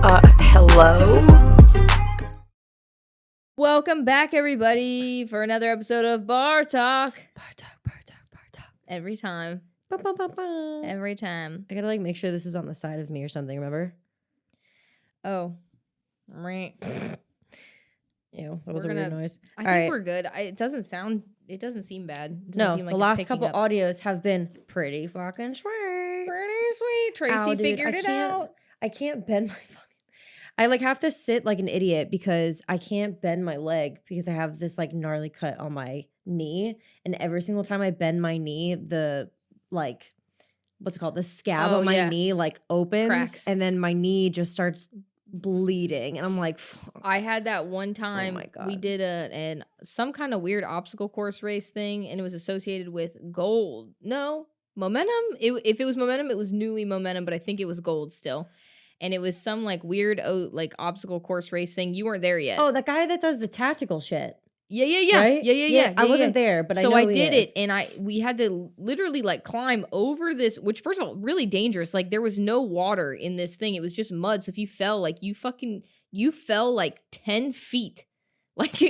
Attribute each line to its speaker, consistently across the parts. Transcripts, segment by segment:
Speaker 1: Hello?
Speaker 2: Welcome back, everybody, for another episode of BarTalk.
Speaker 1: BarTalk.
Speaker 2: Every time.
Speaker 1: Ba-ba-ba-ba.
Speaker 2: Every time.
Speaker 1: I gotta make sure this is on the side of me or something, remember?
Speaker 2: Oh. Right.
Speaker 1: Ew, that was a weird noise.
Speaker 2: I think we're good. It doesn't seem bad. It doesn't seem like
Speaker 1: the last couple audios have been pretty fucking sweet.
Speaker 2: Pretty sweet. Tracy figured it out.
Speaker 1: I can't bend my fucking... I have to sit like an idiot because I can't bend my leg because I have this gnarly cut on my knee. And every single time I bend my knee, the what's it called? The scab on my knee opens. Cracks. And then my knee just starts bleeding. And I'm like, fuck.
Speaker 2: I had that one time. Oh my God. We did some kind of weird obstacle course race thing, and it was associated with gold. No, momentum. If it was momentum, it was newly momentum, but I think it was gold still. And it was some weird obstacle course race thing. You weren't there yet.
Speaker 1: Oh, the guy that does the tactical shit.
Speaker 2: Yeah.
Speaker 1: Right?
Speaker 2: Yeah.
Speaker 1: I wasn't there, but
Speaker 2: so
Speaker 1: I know
Speaker 2: I did it, and we had to literally climb over this, which first of all, really dangerous. There was no water in this thing; it was just mud. So if you fell, you fell 10 feet,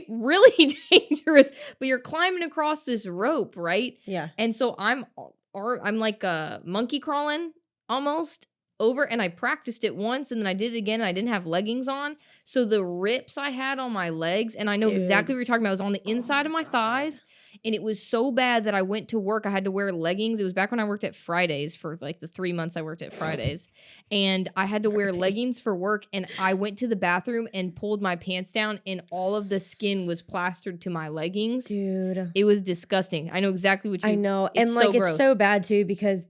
Speaker 2: really dangerous. But you're climbing across this rope, right?
Speaker 1: Yeah.
Speaker 2: And so I'm like monkey crawling almost over, and I practiced it once, and then I did it again, and I didn't have leggings on, so the rips I had on my legs, and I know exactly what you're talking about, it was on the inside of my thighs, and it was so bad that I went to work, I had to wear leggings. It was back when I worked at Fridays for the 3 months I worked at Fridays, and I had to wear leggings for work, and I went to the bathroom and pulled my pants down, and all of the skin was plastered to my leggings.
Speaker 1: Dude.
Speaker 2: It was disgusting. I know exactly what you...
Speaker 1: I know, and it's so bad too, because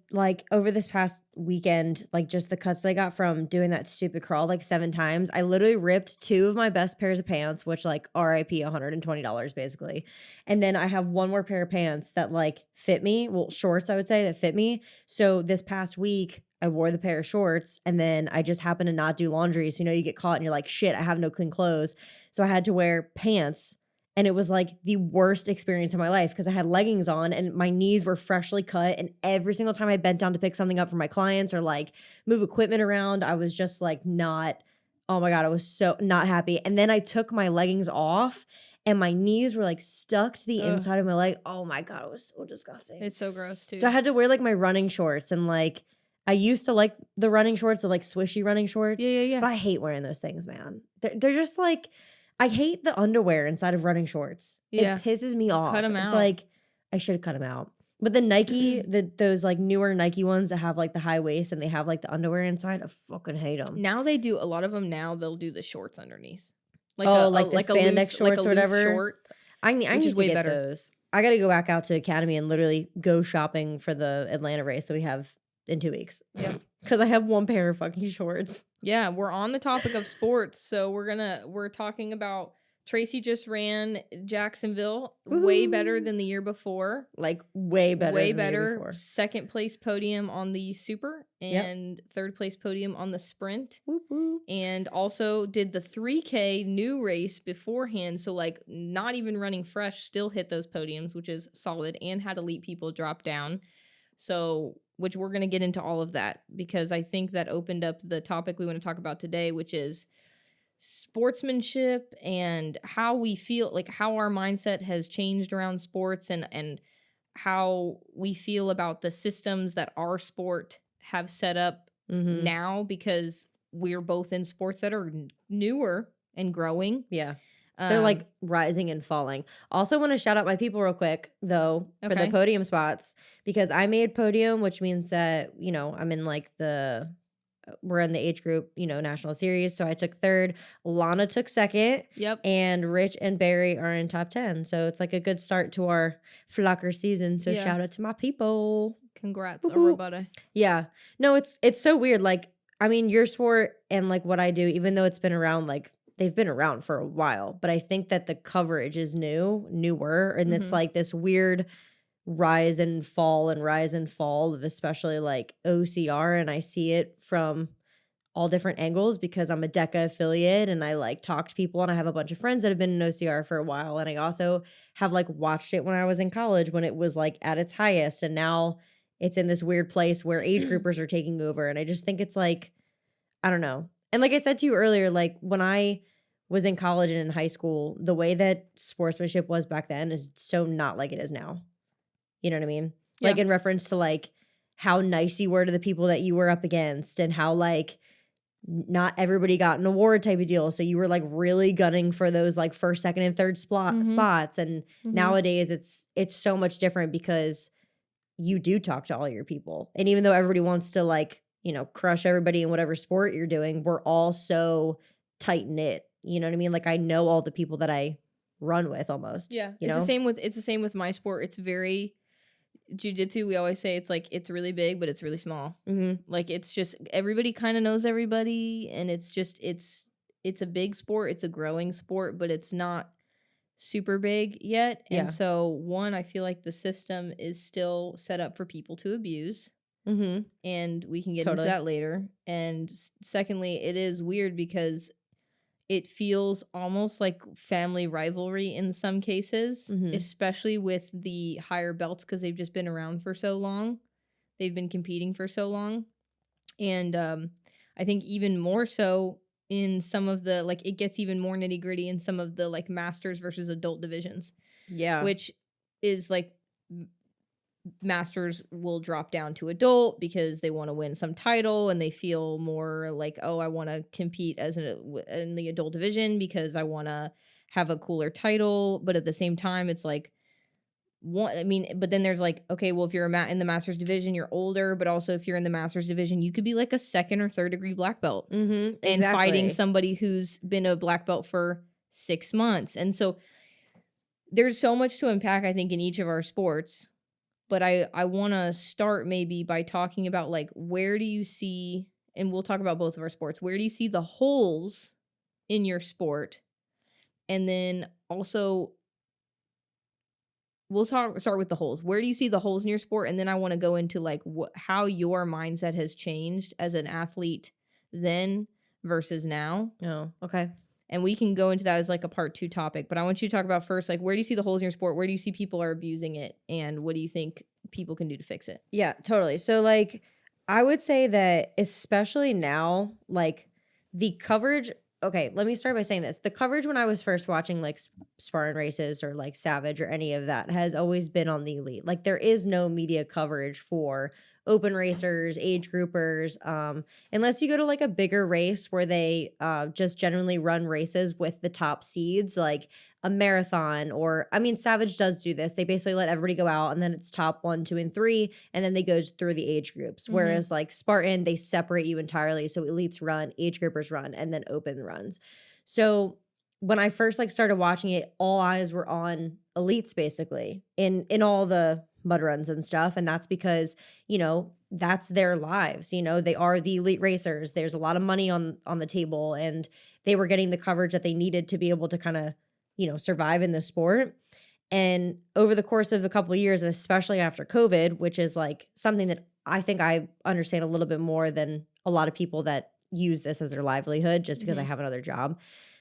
Speaker 1: over this past weekend, just the cuts I got from doing that stupid crawl 7 times, I literally ripped 2 of my best pairs of pants, which RIP $120 basically. And then I have one more pair of pants that fit me, shorts I would say that fit me. So this past week I wore the pair of shorts, and then I just happened to not do laundry. So you get caught and you're like, shit, I have no clean clothes. So I had to wear pants. And it was the worst experience of my life because I had leggings on and my knees were freshly cut. And every single time I bent down to pick something up for my clients or move equipment around, I was just not, oh my God, I was so not happy. And then I took my leggings off and my knees were stuck to the inside of my leg. Oh my God, it was so disgusting.
Speaker 2: It's so gross too.
Speaker 1: So I had to wear my running shorts, and I used to like the running shorts, the swishy running shorts.
Speaker 2: Yeah.
Speaker 1: But I hate wearing those things, man. They're just I hate the underwear inside of running shorts.
Speaker 2: Yeah.
Speaker 1: It pisses me off.
Speaker 2: Cut them out.
Speaker 1: It's I should have cut them out. But the Nike, those newer Nike ones that have the high waist and they have the underwear inside, I fucking hate them.
Speaker 2: Now they do a lot of them. Now they'll do the shorts underneath.
Speaker 1: The spandex shorts or whatever.
Speaker 2: Short,
Speaker 1: I need to get those. I got to go back out to Academy and literally go shopping for the Atlanta race that we have in 2 weeks.
Speaker 2: Yeah.
Speaker 1: Because I have one pair of fucking shorts.
Speaker 2: Yeah, we're on the topic of sports, so we're talking about Tracy just ran Jacksonville. Woo-hoo. Way better than the year before.
Speaker 1: Way better.
Speaker 2: Way
Speaker 1: than
Speaker 2: better.
Speaker 1: The year before.
Speaker 2: Second place podium on the super and third place podium on the sprint.
Speaker 1: Whoop, whoop.
Speaker 2: And also did the 3K new race beforehand. So not even running fresh, still hit those podiums, which is solid, and had elite people drop down. So, which we're going to get into all of that because I think that opened up the topic we want to talk about today, which is sportsmanship and how we feel, how our mindset has changed around sports and how we feel about the systems that our sport have set up now, because we're both in sports that are newer and growing.
Speaker 1: Yeah. They're rising and falling. Also want to shout out my people real quick, though, for the podium spots, because I made podium, which means that, I'm in we're in the age group, national series. So I took 3rd. Lana took 2nd.
Speaker 2: Yep.
Speaker 1: And Rich and Barry are in top 10. So it's a good start to our flocker season. So shout out to my people.
Speaker 2: Congrats, everybody.
Speaker 1: Yeah. No, it's so weird. Your sport and what I do, even though it's been around, they've been around for a while, but I think that the coverage is newer, and it's this weird rise and fall of especially OCR, and I see it from all different angles because I'm a DECA affiliate and I talk to people, and I have a bunch of friends that have been in OCR for a while, and I also have watched it when I was in college when it was at its highest, and now it's in this weird place where age groupers are taking over, and I just think it's I don't know. And like I said to you earlier, like when I was in college and in high school, the way that sportsmanship was back then is so not like it is now. You know what I mean? Like
Speaker 2: Yeah.
Speaker 1: in reference to like how nice you were to the people that you were up against and how like not everybody got an award type of deal. So you were like really gunning for those like first, second, and third spots. And nowadays it's so much different because you do talk to all your people. And even though everybody wants to like, you know, crush everybody in whatever sport you're doing, we're all so tight knit. You know what I mean? Like I know all the people that I run with almost.
Speaker 2: Yeah.
Speaker 1: You
Speaker 2: It's
Speaker 1: know?
Speaker 2: the same with my sport. It's very jiu-jitsu. We always say it's like it's really big, but it's really small. Like it's just everybody kind of knows everybody, and it's just it's a big sport. It's a growing sport, but it's not super big yet.
Speaker 1: Yeah.
Speaker 2: And so one, I feel like the system is still set up for people to abuse. And we can get into that later. And secondly, it is weird because it feels almost like family rivalry in some cases, especially with the higher belts because they've just been around for so long. They've been competing for so long. And I think even more so in some of the, like, it gets even more nitty gritty in some of the, like, masters versus adult divisions.
Speaker 1: Yeah.
Speaker 2: Which is, like, masters will drop down to adult because they want to win some title and they feel more like, oh, I want to compete in the adult division because I want to have a cooler title. But at the same time, it's like, but then there's like, okay, well, if you're in the master's division, you're older, but also if you're in the master's division, you could be like a second or third degree black belt and fighting somebody who's been a black belt for 6 months. And so there's so much to unpack, I think, in each of our sports. But I want to start maybe by talking about like, where do you see, and we'll talk about both of our sports, where do you see the holes in your sport? And then also, we'll start with the holes. Where do you see the holes in your sport? And then I want to go into like how your mindset has changed as an athlete then versus now.
Speaker 1: Oh, okay.
Speaker 2: And we can go into that as like a part 2 topic. But I want you to talk about first, like, where do you see the holes in your sport? Where do you see people are abusing it? And what do you think people can do to fix it?
Speaker 1: Yeah, totally. So like, I would say that especially now, like the coverage. Okay, let me start by saying this. The coverage when I was first watching like Spartan races or like Savage or any of that has always been on the elite. Like there is no media coverage for open racers, age groupers, unless you go to like a bigger race where they just generally run races with the top seeds, like a marathon or, I mean, Savage does do this. They basically let everybody go out and then it's top 1, 2, and 3, and then they go through the age groups. Whereas like Spartan, they separate you entirely. So elites run, age groupers run, and then open runs. So when I first like started watching it, all eyes were on elites basically in all the mud runs and stuff. And that's because, you know, that's their lives. You know, they are the elite racers. There's a lot of money on the table, and they were getting the coverage that they needed to be able to kind of, you know, survive in the sport. And over the course of a couple of years, especially after COVID, which is like something that I think I understand a little bit more than a lot of people that use this as their livelihood just because I have another job.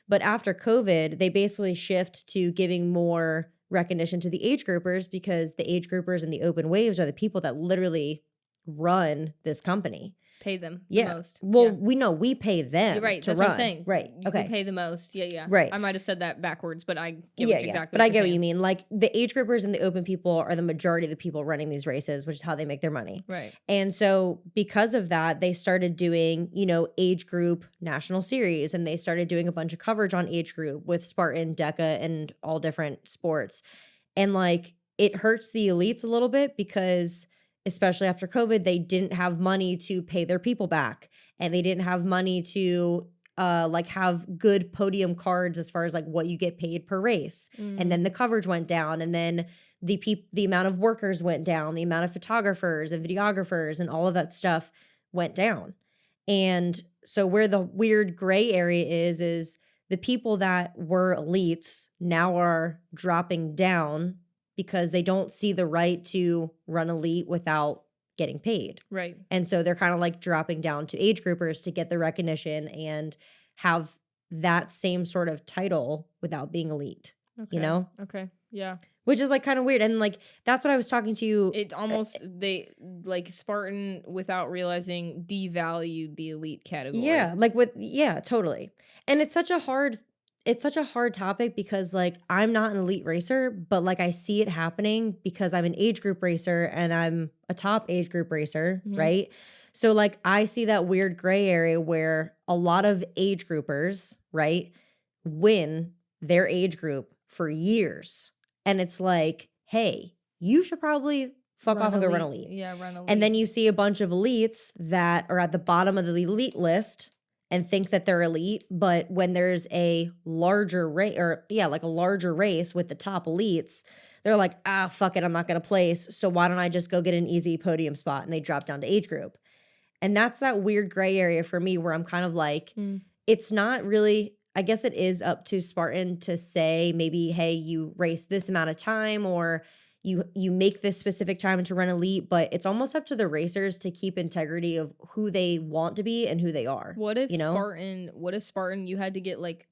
Speaker 1: But after COVID, they basically shift to giving more recognition to the age groupers because the age groupers and the open waves are the people that literally run this company.
Speaker 2: Pay them the most.
Speaker 1: Well, we know we pay them.
Speaker 2: You're right.
Speaker 1: To
Speaker 2: That's
Speaker 1: run.
Speaker 2: what I'm saying.
Speaker 1: Right. Okay.
Speaker 2: You pay the most. Yeah.
Speaker 1: Right.
Speaker 2: I might have said that backwards, but I get exactly
Speaker 1: But I get what you mean. Like the age groupers and the open people are the majority of the people running these races, which is how they make their money.
Speaker 2: Right.
Speaker 1: And so because of that, they started doing, you know, age group national series, and they started doing a bunch of coverage on age group with Spartan, DECA, and all different sports. And like it hurts the elites a little bit because especially after COVID, they didn't have money to pay their people back, and they didn't have money to like have good podium cards as far as like what you get paid per race. And then the coverage went down, and then the amount of workers went down, the amount of photographers and videographers and all of that stuff went down. And so where the weird gray area is the people that were elites now are dropping down because they don't see the right to run elite without getting paid.
Speaker 2: Right.
Speaker 1: And so they're kind of like dropping down to age groupers to get the recognition and have that same sort of title without being elite. know?
Speaker 2: Okay. Yeah.
Speaker 1: Which is like kind of weird. And like, that's what I was talking to you.
Speaker 2: It almost, they, like, Spartan, without realizing, devalued the elite category.
Speaker 1: Yeah. Like totally. And it's such a hard topic because like I'm not an elite racer, but like I see it happening because I'm an age group racer and I'm a top age group racer, right? So like I see that weird gray area where a lot of age groupers, right, win their age group for years. And it's like, hey, you should probably fuck off and go run elite.
Speaker 2: Yeah, run elite.
Speaker 1: And then you see a bunch of elites that are at the bottom of the elite list and think that they're elite, but when there's a larger race, like a larger race with the top elites, they're like, fuck it, I'm not gonna place, so why don't I just go get an easy podium spot? And they drop down to age group. And that's that weird gray area for me where I'm kind of like, it's not really, I guess it is up to Spartan to say maybe, hey, you race this amount of time or you make this specific time to run elite, but it's almost up to the racers to keep integrity of who they want to be and who they are.
Speaker 2: What if Spartan, you had to get, like,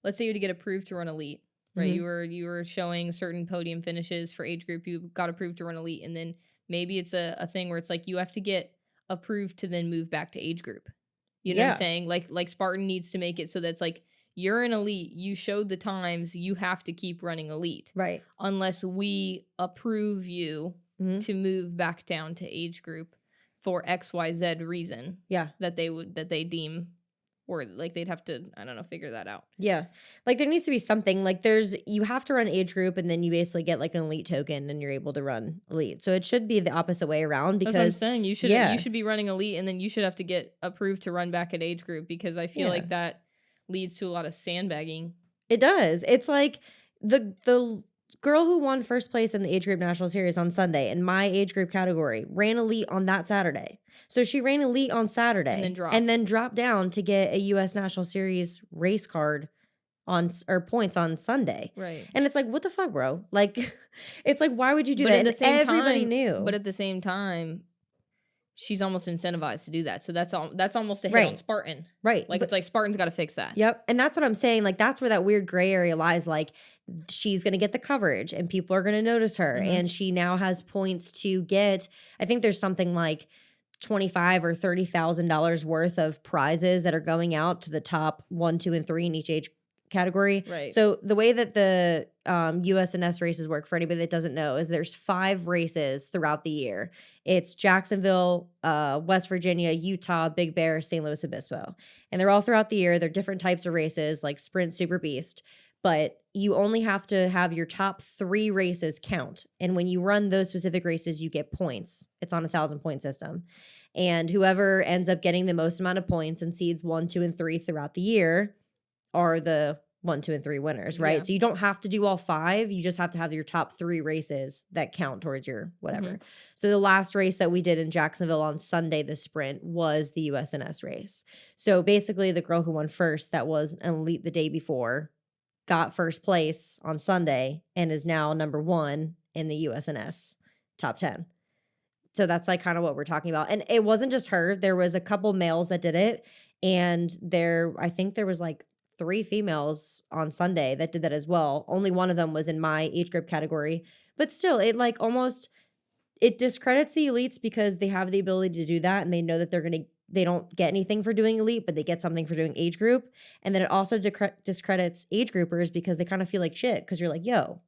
Speaker 2: let's say you had to get approved to run elite, right? You were showing certain podium finishes for age group, you got approved to run elite, and then maybe it's a thing where it's like you have to get approved to then move back to age group. You know what I'm saying? Like Spartan needs to make it so that's like, you're an elite, you showed the times, you have to keep running elite.
Speaker 1: Right.
Speaker 2: Unless we approve you to move back down to age group for XYZ reason.
Speaker 1: Yeah.
Speaker 2: That they deem, or like they'd have to, I don't know, figure that out.
Speaker 1: Yeah. Like there needs to be something, like you have to run age group and then you basically get like an elite token and you're able to run elite. So it should be the opposite way around because
Speaker 2: that's what I'm saying. You should be running elite and then you should have to get approved to run back at age group because I feel like that leads to a lot of sandbagging.
Speaker 1: It does. It's like the girl who won first place in the age group national series on Sunday in my age group category ran elite on that Saturday. So she ran elite on Saturday and then dropped down to get a US National Series race card or points on Sunday.
Speaker 2: Right.
Speaker 1: And it's like, what the fuck, bro? Like, it's like, why would you do that? And everybody knew.
Speaker 2: But at the same time, she's almost incentivized to do that. So that's almost a hit on Spartan.
Speaker 1: Right.
Speaker 2: Like, it's like Spartan's got to fix that.
Speaker 1: Yep. And that's what I'm saying. Like, that's where that weird gray area lies. Like, she's going to get the coverage and people are going to notice her. And she now has points to get, I think there's something like $25,000 or $30,000 worth of prizes that are going out to the top 1, 2, and 3 in each age category.
Speaker 2: Right.
Speaker 1: So the way that the USNS races work, for anybody that doesn't know, is there's 5 races throughout the year. It's Jacksonville, West Virginia, Utah, Big Bear, St. Louis Obispo. And they're all throughout the year. They're different types of races like Sprint, Super Beast. But you only have to have your top 3 races count. And when you run those specific races, you get points. It's on a 1,000-point system. And whoever ends up getting the most amount of points in seeds 1, 2, and 3 throughout the year are the 1, 2, and 3 winners, right? Yeah. So you don't have to do all 5. You just have to have your top 3 races that count towards your whatever. So the last race that we did in Jacksonville on Sunday, the sprint, was the USNS race. So basically the girl who won first, that was an elite the day before, got first place on Sunday and is now number 1 in the USNS top 10. So that's like kind of what we're talking about. And it wasn't just her. There was a couple males that did it. And I think there was like 3 females on Sunday that did that as well. Only one of them was in my age group category. But still, it like almost, it discredits the elites because they have the ability to do that. And they know that they don't get anything for doing elite, but they get something for doing age group. And then it also discredits age groupers because they kind of feel like shit because you're like, yo,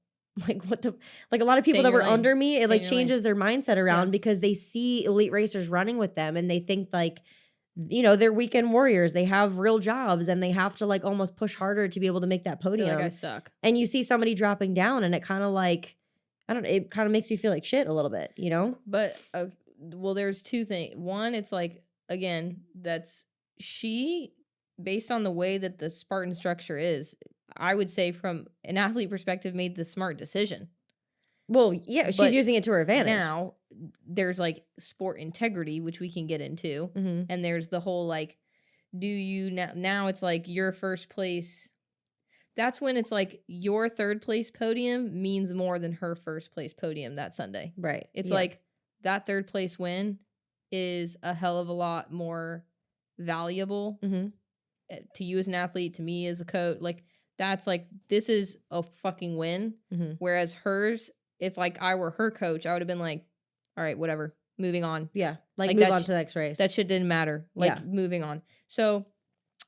Speaker 1: like what the, like a lot of people that were under me, it like changes their mindset around because they see elite racers running with them and they think like, you know, they're weekend warriors. They have real jobs and they have to like almost push harder to be able to make that podium.
Speaker 2: Like I suck.
Speaker 1: And you see somebody dropping down and it kind of like, I don't know, it kind of makes you feel like shit a little bit, you know?
Speaker 2: But, well, there's 2 things. One, it's like, again, based on the way that the Spartan structure is, I would say from an athlete perspective, made the smart decision.
Speaker 1: Well, yeah, she's using it to her advantage.
Speaker 2: Now, there's like sport integrity, which we can get into. And there's the whole like, do you now it's like your first place. That's when it's like your 3rd place podium means more than her first place podium that Sunday.
Speaker 1: Right.
Speaker 2: It's like that 3rd place win is a hell of a lot more valuable to you as an athlete, to me as a coach. Like that's like, this is a fucking win.
Speaker 1: Mm-hmm.
Speaker 2: Whereas hers, if like I were her coach, I would have been like, all right, whatever, moving on.
Speaker 1: Yeah. Like move on to the next race.
Speaker 2: That shit didn't matter. Like moving on. So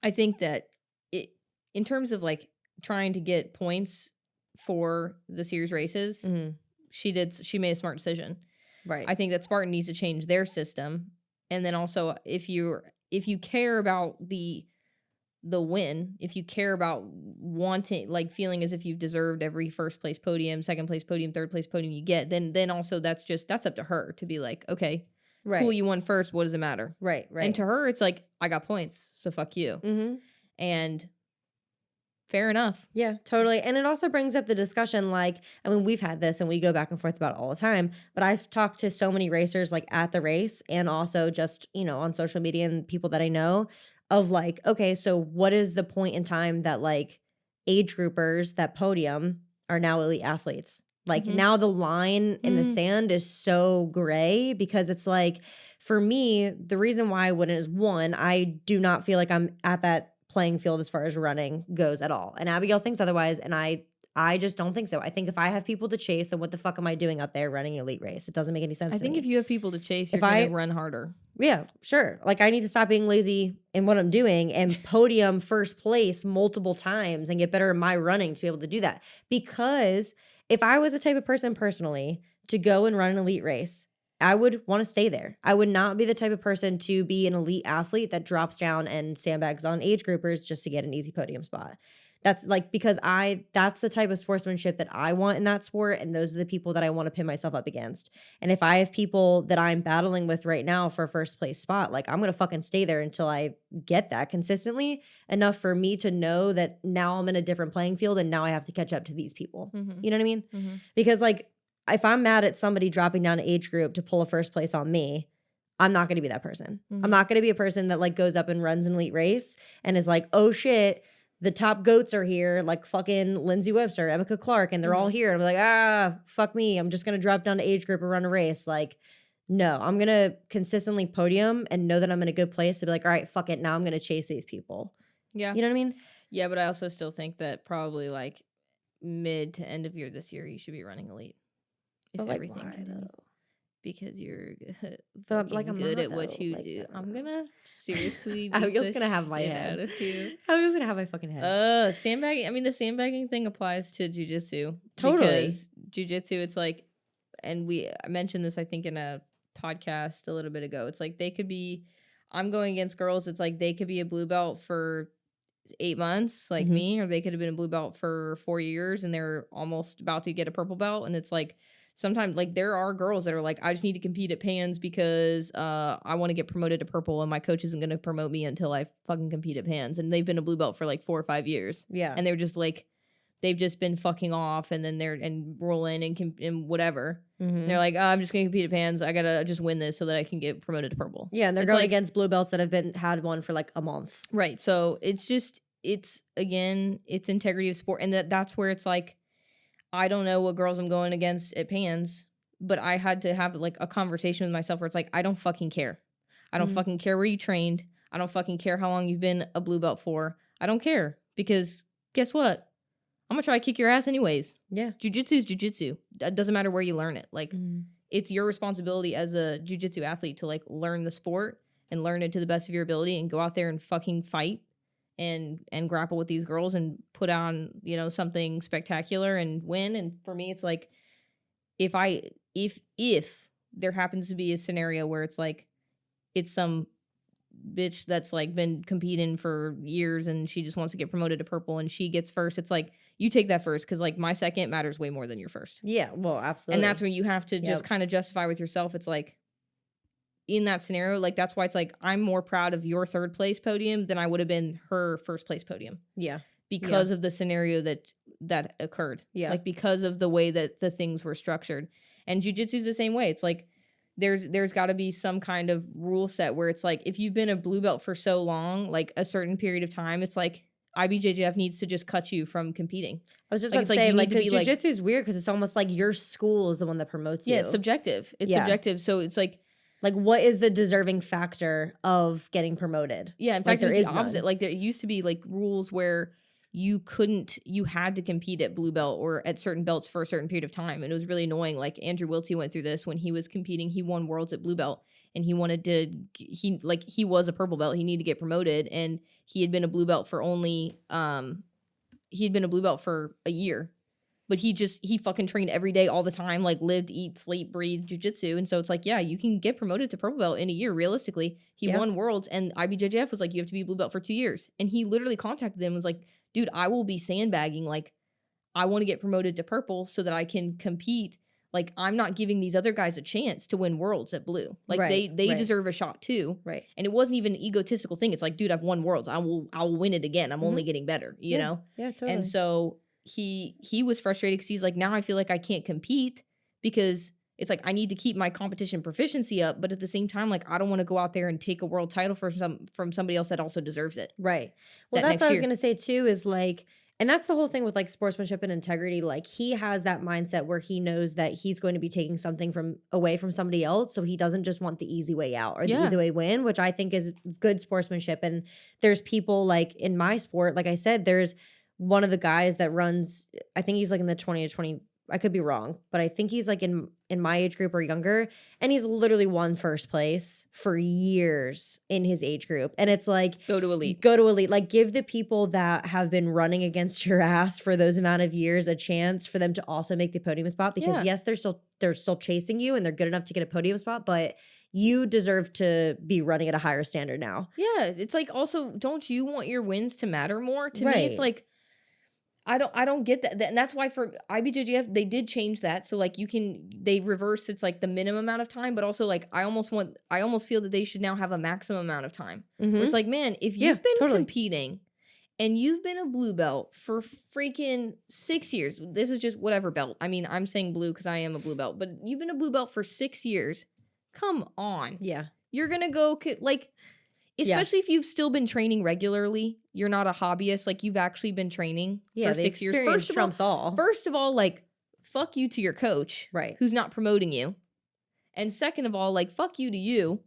Speaker 2: I think that in terms of like trying to get points for the series races, she made a smart decision.
Speaker 1: Right.
Speaker 2: I think that Spartan needs to change their system. And then also if you care about the win, if you care about wanting, like feeling as if you've deserved every first place podium, second place podium, third place podium you get, then also that's up to her to be like, okay, cool, you won first, what does it matter?
Speaker 1: Right.
Speaker 2: And to her, it's like, I got points, so fuck you.
Speaker 1: Mm-hmm.
Speaker 2: And fair enough.
Speaker 1: Yeah, totally. And it also brings up the discussion, like, I mean, we've had this and we go back and forth about it all the time, but I've talked to so many racers like at the race and also just, on social media and people that I know of like, okay, so what is the point in time that like age groupers that podium are now elite athletes? Like now the line in the sand is so gray because it's like, for me, the reason why I wouldn't is one, I do not feel like I'm at that playing field as far as running goes at all. And Abigail thinks otherwise. And I just don't think so. I think if I have people to chase, then what the fuck am I doing out there running an elite race? It doesn't make any sense.
Speaker 2: I think if you have people to chase, you're going to run harder.
Speaker 1: Yeah, sure. Like I need to stop being lazy in what I'm doing and podium first place multiple times and get better in my running to be able to do that. Because if I was the type of person personally to go and run an elite race, I would want to stay there. I would not be the type of person to be an elite athlete that drops down and sandbags on age groupers just to get an easy podium spot. That's like, because that's the type of sportsmanship that I want in that sport. And those are the people that I want to pin myself up against. And if I have people that I'm battling with right now for a first place spot, like I'm going to fucking stay there until I get that consistently enough for me to know that now I'm in a different playing field and now I have to catch up to these people.
Speaker 2: Mm-hmm.
Speaker 1: You know what I mean?
Speaker 2: Mm-hmm.
Speaker 1: Because like, if I'm mad at somebody dropping down an age group to pull a first place on me, I'm not going to be that person.
Speaker 2: Mm-hmm.
Speaker 1: I'm not going to be a person that like goes up and runs an elite race and is like, oh shit, the top goats are here, like fucking Lindsay Webster, Emeka Clark, and they're all here. And I'm like, fuck me. I'm just going to drop down to age group and run a race. Like, no, I'm going to consistently podium and know that I'm in a good place to be like, all right, fuck it. Now I'm going to chase these people.
Speaker 2: Yeah.
Speaker 1: You know what I mean?
Speaker 2: Yeah, but I also still think that probably like mid to end of year this year, you should be running elite. If
Speaker 1: like,
Speaker 2: everything continues.
Speaker 1: Though?
Speaker 2: Because you're
Speaker 1: like, I'm
Speaker 2: good
Speaker 1: not,
Speaker 2: at what
Speaker 1: though.
Speaker 2: you
Speaker 1: like,
Speaker 2: do. I'm gonna seriously
Speaker 1: Abigail's gonna have my head. Abigail's gonna have my fucking head.
Speaker 2: Sandbagging. I mean, the sandbagging thing applies to jiu-jitsu.
Speaker 1: Totally.
Speaker 2: Because jiu-jitsu, it's like, and I mentioned this, I think, in a podcast a little bit ago. It's like they could be, I'm going against girls, it's like they could be a blue belt for 8 months like me, or they could have been a blue belt for 4 years and they're almost about to get a purple belt. And it's like sometimes like there are girls that are like, I just need to compete at pans because I want to get promoted to purple and my coach isn't going to promote me until I fucking compete at pans. And they've been a blue belt for like 4 or 5 years.
Speaker 1: Yeah.
Speaker 2: And they're just like, they've just been fucking off and then they're rolling and whatever. And they're like, I'm just gonna compete at pans. I gotta just win this so that I can get promoted to purple.
Speaker 1: Yeah, and they're going against blue belts that have had one for like a month.
Speaker 2: Right. So it's integrity of sport, and that's where it's like, I don't know what girls I'm going against at pans, but I had to have like a conversation with myself where it's like, I don't fucking care. I don't fucking care where you trained. I don't fucking care how long you've been a blue belt for. I don't care, because guess what? I'm gonna try to kick your ass anyways.
Speaker 1: Yeah.
Speaker 2: Jiu-jitsu is jiu-jitsu. It doesn't matter where you learn it. Like, it's your responsibility as a jiu-jitsu athlete to like learn the sport and learn it to the best of your ability and go out there and fucking fight and grapple with these girls and put on, something spectacular and win. And for me, it's like, if there happens to be a scenario where it's like, it's some bitch that's like been competing for years and she just wants to get promoted to purple and she gets first, it's like, you take that first, because like my second matters way more than your first.
Speaker 1: Yeah, well, absolutely.
Speaker 2: And that's where you have to just kind of justify with yourself. It's like, in that scenario, like that's why it's like, I'm more proud of your third place podium than I would have been her first place podium.
Speaker 1: Yeah.
Speaker 2: Because of the scenario that occurred.
Speaker 1: Yeah.
Speaker 2: Like because of the way that the things were structured. And jiu-jitsu is the same way. It's like, there's got to be some kind of rule set where it's like, if you've been a blue belt for so long, like a certain period of time, it's like IBJJF needs to just cut you from competing.
Speaker 1: I was just about to say, like, because jiu-jitsu is weird because it's almost like your school is the one that promotes you.
Speaker 2: Yeah, it's subjective. It's subjective. So it's like,
Speaker 1: what is the deserving factor of getting promoted?
Speaker 2: Yeah, in fact, there's the opposite. None. Like there used to be like rules where you had to compete at blue belt or at certain belts for a certain period of time. And it was really annoying. Like Andrew Wiltsey went through this when he was competing. He won worlds at blue belt and he was a purple belt. He needed to get promoted and he had been a blue belt for only, a year. But he fucking trained every day all the time, like lived, eat, sleep, breathe jiu-jitsu. And so it's like, yeah, you can get promoted to purple belt in a year. Realistically, he won worlds and IBJJF was like, you have to be blue belt for 2 years. And he literally contacted them and was like, dude, I will be sandbagging. Like, I want to get promoted to purple so that I can compete. Like, I'm not giving these other guys a chance to win worlds at blue. Like, they deserve a shot too.
Speaker 1: Right.
Speaker 2: And it wasn't even an egotistical thing. It's like, dude, I've won worlds. I will win it again. I'm only getting better, you know?
Speaker 1: Yeah, totally.
Speaker 2: And so he was frustrated because he's like, now I feel like I can't compete because it's like I need to keep my competition proficiency up, but at the same time, like I don't want to go out there and take a world title from somebody else that also deserves it.
Speaker 1: Right. Well, that's what I was gonna say too, is like, and that's the whole thing with like sportsmanship and integrity. Like he has that mindset where he knows that he's going to be taking something away from somebody else. So he doesn't just want the easy way out or the easy way win, which I think is good sportsmanship. And there's people like in my sport, like I said, there's one of the guys that runs, I think he's like in the 20 to 20, I could be wrong, but I think he's like in my age group or younger, and he's literally won first place for years in his age group. And it's like,
Speaker 2: go to elite.
Speaker 1: Like give the people that have been running against your ass for those amount of years a chance for them to also make the podium spot, because yes, they're still chasing you and they're good enough to get a podium spot, but you deserve to be running at a higher standard now. Yeah,
Speaker 2: it's like, also, don't you want your wins to matter more? To me, it's like, I don't get that. And that's why for IBJJF, they did change that. So like they reverse, it's like the minimum amount of time, but also like I almost feel that they should now have a maximum amount of time. Where it's like, man, if you've been competing and you've been a blue belt for freaking 6 years, this is just whatever belt. I mean, I'm saying blue because I am a blue belt, but you've been a blue belt for 6 years. Come on.
Speaker 1: Yeah.
Speaker 2: You're going to go like, especially if you've still been training regularly, you're not a hobbyist, like you've actually been training for 6 years. First of all, like, fuck you to your coach,
Speaker 1: right?
Speaker 2: Who's not promoting you. And second of all, like, fuck you to you.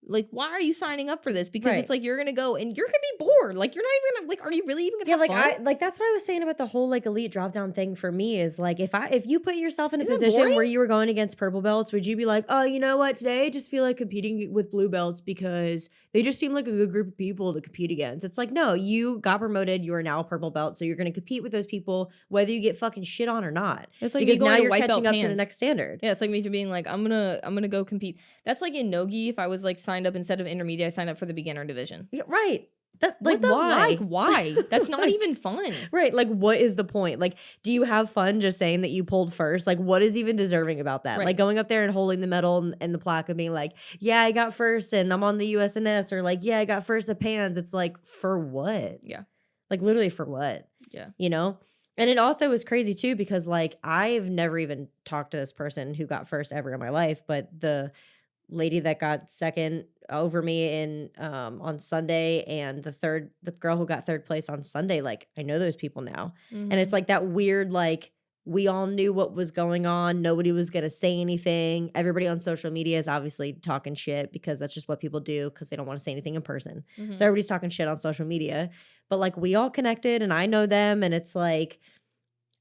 Speaker 2: Like, why are you signing up for this? Because it's like, you're going to go and you're going to be bored. Like, you're not even going to, like, are you really even going to have fun?
Speaker 1: That's what I was saying about the whole, like, elite drop-down thing for me is, like, if you put yourself in a position where you were going against purple belts, would you be like, oh, you know what? Today I just feel like competing with blue belts because they just seem like a good group of people to compete against. It's like, no, you got promoted. You are now a purple belt. So you're going to compete with those people, whether you get fucking shit on or not.
Speaker 2: It's like
Speaker 1: because now you're catching up to the next standard.
Speaker 2: Yeah, it's like me to being like, I'm gonna go compete. That's like in Nogi, if I was like signed up instead of intermediate, I signed up for the beginner division.
Speaker 1: Yeah, right. Why?
Speaker 2: That's not even fun.
Speaker 1: Right. Like, what is the point? Like, do you have fun just saying that you pulled first? Like, what is even deserving about that? Like, going up there and holding the medal and the plaque and being like, yeah, I got first and I'm on the USNS, or like, yeah, I got first at PANS. It's like, for what?
Speaker 2: Yeah.
Speaker 1: Like, literally for what?
Speaker 2: Yeah.
Speaker 1: You know? And it also was crazy too, because like, I've never even talked to this person who got first ever in my life, but the lady that got second over me on Sunday, and the girl who got third place on Sunday, like I know those people now. And it's like that weird, like we all knew what was going on. Nobody was going to say anything. Everybody on social media is obviously talking shit because that's just what people do because they don't want to say anything in person. So everybody's talking shit on social media, but like we all connected and I know them, and it's like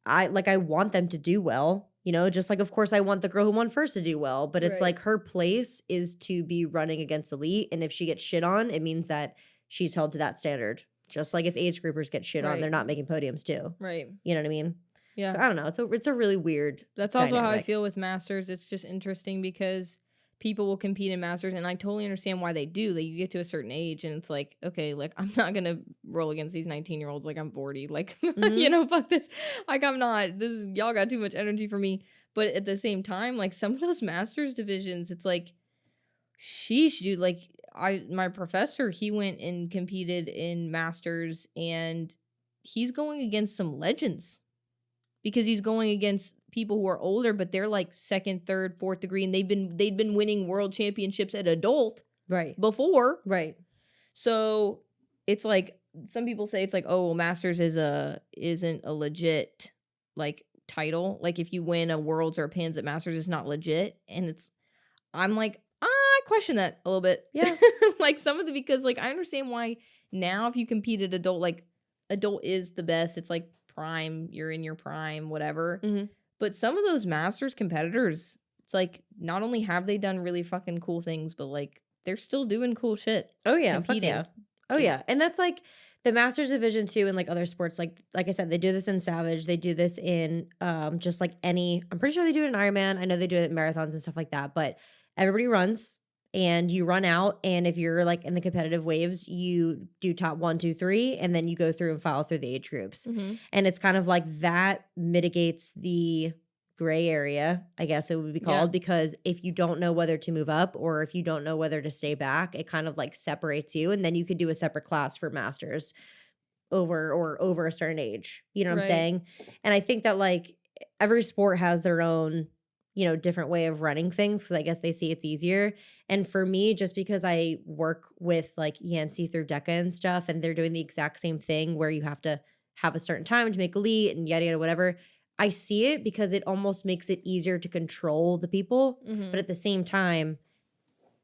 Speaker 1: I want them to do well. You know, just like, of course, I want the girl who won first to do well, but it's like her place is to be running against elite. And if she gets shit on, it means that she's held to that standard. Just like if age groupers get shit on, they're not making podiums too.
Speaker 2: Right.
Speaker 1: You know what I mean?
Speaker 2: Yeah.
Speaker 1: So I don't know. It's a really weird
Speaker 2: That's also how I feel with Masters. It's just interesting because people will compete in Masters, and I totally understand why they do. Like, you get to a certain age, and it's like, okay, like, I'm not going to roll against these 19-year-olds like I'm 40. Like, you know, fuck this. Like, I'm not. Y'all got too much energy for me. But at the same time, like, some of those Masters divisions, it's like, sheesh, dude. Like, my professor, he went and competed in Masters, and he's going against some legends because he's going against people who are older, but they're like second, third, fourth degree, and they'd been winning world championships at adult before.
Speaker 1: Right.
Speaker 2: So it's like, some people say it's like, oh, well, Masters isn't a legit like title. Like if you win a Worlds or a PANS at Masters, it's not legit. And I'm like, I question that a little bit.
Speaker 1: Yeah.
Speaker 2: Like because like I understand why now if you compete at adult, like adult is the best. It's like prime, you're in your prime, whatever.
Speaker 1: Mm-hmm.
Speaker 2: But some of those masters competitors, it's like not only have they done really fucking cool things, but like they're still doing cool shit.
Speaker 1: Oh yeah,
Speaker 2: competing.
Speaker 1: fuck yeah. Oh yeah, and that's like the Masters division too, in like other sports. Like I said, they do this in Savage. They do this in just like any. I'm pretty sure they do it in Ironman. I know they do it in marathons and stuff like that. But everybody runs, and you run out. And if you're like in the competitive waves, you do top 1, 2, 3, and then you go through and follow through the age groups.
Speaker 2: Mm-hmm.
Speaker 1: And it's kind of like that mitigates the gray area, I guess it would be called, because if you don't know whether to move up or if you don't know whether to stay back, it kind of like separates you, and then you could do a separate class for masters over a certain age. You know what I'm saying? And I think that like every sport has their own, you know, different way of running things, because I guess they see it's easier. And for me, just because I work with like Yancey through DECA and stuff, and they're doing the exact same thing where you have to have a certain time to make elite and yada yada whatever, I see it because it almost makes it easier to control the people.
Speaker 2: Mm-hmm.
Speaker 1: But at the same time,